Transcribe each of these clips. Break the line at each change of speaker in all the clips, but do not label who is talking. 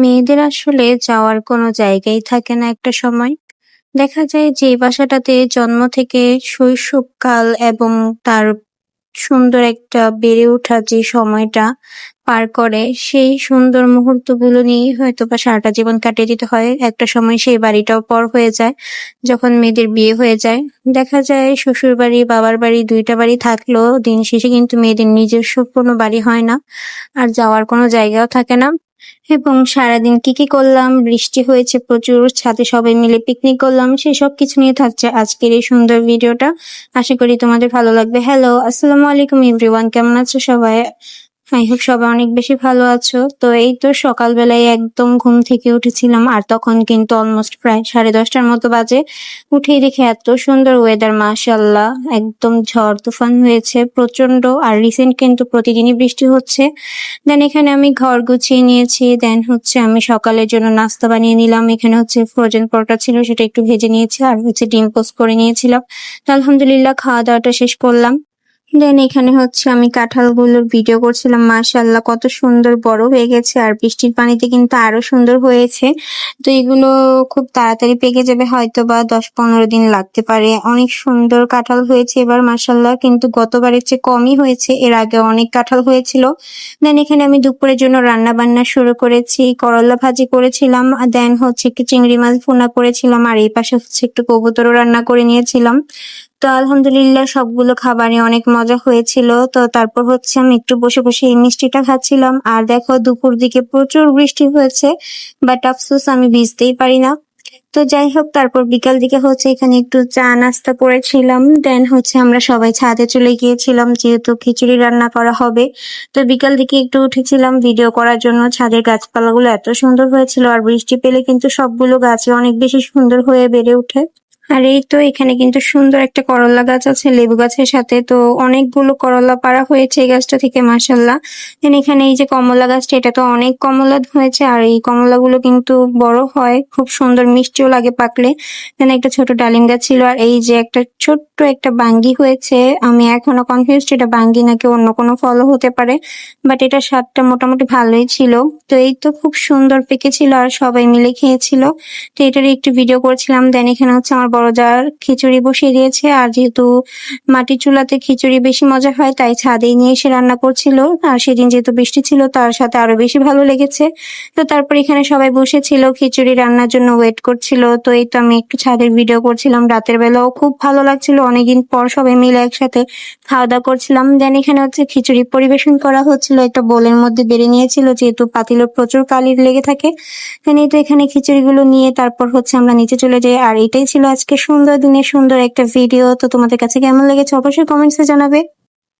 মেয়েদের আসলে যাওয়ার কোনো জায়গাই থাকে না একটা সময়। দেখা যায় যে বাসাটাতে জন্ম থেকে শৈশবকাল এবং তার সুন্দর একটা বেড়ে ওঠার যে সময়টা পার করে, সেই সুন্দর মুহূর্তগুলো নিয়েই হয়তোবা সারাটা জীবন কাটিয়ে দিতে হয়। একটা সময় সেই বাড়িটাও পর হয়ে যায়, যখন মেয়েদের বিয়ে হয়ে যায়। দেখা যায় শ্বশুরবাড়ি, বাবার বাড়ি ২ টা বাড়ি থাকলেও দিন শেষে কিন্তু মেয়েদের নিজস্ব কোনো বাড়ি হয় না। আর যাওয়ার কোনো জায়গাও থাকে না। এবং সারাদিন কি করলাম? বৃষ্টি হয়েছে প্রচুর, ছাদে সবাই মিলে পিকনিক করলাম। সেসব কিছু নিয়ে থাকছে আজকের এই সুন্দর ভিডিওটা। আশা করি তোমাদের ভালো লাগবে। হ্যালো, আসসালামু আলাইকুম এভরিওয়ান। কেমন আছো সবাই? আই হোপ সবাই অনেক বেশি ভালো আছো। তো এই তো সকালবেলায় একদম ঘুম থেকে উঠেছিলাম, আর তখন কিন্তু অলমোস্ট প্রায় 10:30টার মতো বাজে। উঠেই দেখি এত সুন্দর ওয়েদার, মাশাআল্লাহ। একদম ঝড় তুফান হয়েছে প্রচন্ড, আর রিসেন্ট কিন্তু প্রতিদিনই বৃষ্টি হচ্ছে। দেন এখানে আমি ঘর গুছিয়ে নিয়েছি। দেন হচ্ছে আমি সকালের জন্য নাস্তা বানিয়ে নিলাম। এখানে হচ্ছে ফ্রোজেন পরোটা ছিল, সেটা একটু ভেজে নিয়েছি, আর হচ্ছে ডিম পোস্ট করে নিয়েছিলাম। তো আলহামদুলিল্লাহ খাওয়া দাওয়াটা শেষ করলাম। দেন এখানে হচ্ছে আমি কাঁঠালগুলোর ভিডিও করছিলাম। মাশাআল্লাহ কত সুন্দর বড় হয়ে গেছে, আর বৃষ্টির পানিতে কিন্তু আরো সুন্দর হয়েছে। তো এগুলো খুব তাড়াতাড়ি পেকে যাবে, হয়তোবা 10-15 দিন লাগতে পারে। অনেক সুন্দর কাঁঠাল হয়েছে এবার মাশাআল্লাহ, কিন্তু গতবারের চেয়ে কমই হয়েছে। এর আগে অনেক কাঁঠাল হয়েছিল। দেন এখানে আমি দুপুরের জন্য রান্না বান্না শুরু করেছি। করলা ভাজি করেছিলাম, দেন হচ্ছে একটু চিংড়ি মাছ ভুনা করেছিলাম, আর এই পাশে হচ্ছে একটু কবুতরও রান্না করে নিয়েছিলাম। তো আলহামদুলিল্লাহ সবগুলো খাবারই অনেক মজা হয়েছিল। তো তারপর হচ্ছে আমি একটু বসে এই মিষ্টিটা খাচ্ছিলাম। আর দেখো দুপুর দিকে প্রচুর বৃষ্টি হয়েছে, বাট আফসোস আমি ভিজতেই পারি না। তো যাই হোক, তারপর বিকাল দিকে হচ্ছে এখানে একটু চা নাস্তা করেছিলাম। দেন হচ্ছে আমরা সবাই ছাদে চলে গিয়েছিলাম, যেহেতু খিচুড়ি রান্না করা হবে। তো বিকাল দিকে একটু উঠেছিলাম ভিডিও করার জন্য। ছাদের গাছপালাগুলো এত সুন্দর হয়েছিল, আর বৃষ্টি পেলে কিন্তু সবগুলো গাছই অনেক বেশি সুন্দর হয়ে বেড়ে ওঠে। আর এই তো এখানে কিন্তু সুন্দর একটা করলা গাছ আছে লেবু গাছের সাথে। তো অনেকগুলো করলা পাড়া হয়েছে এই গাছটা থেকে, মাশাআল্লাহ। দেন এখানে এই যে কমলা গাছটা, এটা তো অনেক কমলা হয়েছে, আর এই কমলাগুলো কিন্তু বড় হয়, খুব সুন্দর মিষ্টিও লাগে পাকলে। দেন একটা ছোট ডালিম গাছ ছিল, আর এই যে একটা ছোট্ট একটা বাঙ্গি হয়েছে। আমি এখনো কনফিউজড এটা বাঙ্গি নাকি অন্য কোনো ফলও হতে পারে, বাট এটার স্বাদটা মোটামুটি ভালোই ছিল। তো এই তো খুব সুন্দর পেকেছিল, আর সবাই মিলে খেয়েছিল। তো এটারই একটু ভিডিও করছিলাম। দেন এখানে হচ্ছে আমার বড় জার খিচুড়ি বসিয়ে দিয়েছে, আর যেহেতু মাটির চুলাতে খিচুড়ি বেশি মজা হয়, তাই ছাদেই নিয়ে এসে রান্না করছিল। আর সেদিন যেহেতু বৃষ্টি ছিল, তার সাথে আরো বেশি ভালো লেগেছে। তো তারপর এখানে সবাই বসেছিল, খিচুড়ি রান্নার জন্য ওয়েট করছিল। তো এই তো আমি একটু ছাদের ভিডিও করছিলাম। রাতের বেলাও খুব ভালো লাগছিল, অনেকদিন পর সবাই মিলে একসাথে খাওয়া দাওয়া করছিলাম। দেন এখানে হচ্ছে খিচুড়ি পরিবেশন করা হচ্ছিল, একটা বোলের মধ্যে বেড়ে নিয়েছিল, যেহেতু পাতিলে প্রচুর কালি লেগে থাকে। দেন এই তো এখানে খিচুড়িগুলো নিয়ে তারপর হচ্ছে আমরা নিচে চলে যাই। আর এটাই ছিল আজকে সুন্দর দিনের সুন্দর একটা ভিডিও। তো তোমাদের কাছে কেমন লেগেছে অবশ্যই কমেন্টসে জানাবে।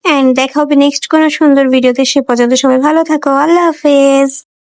এন্ড দেখা হবে নেক্সট কোনো সুন্দর ভিডিওতে। সে পর্যন্ত সবাই ভালো থাকো। আল্লাহ হাফেজ।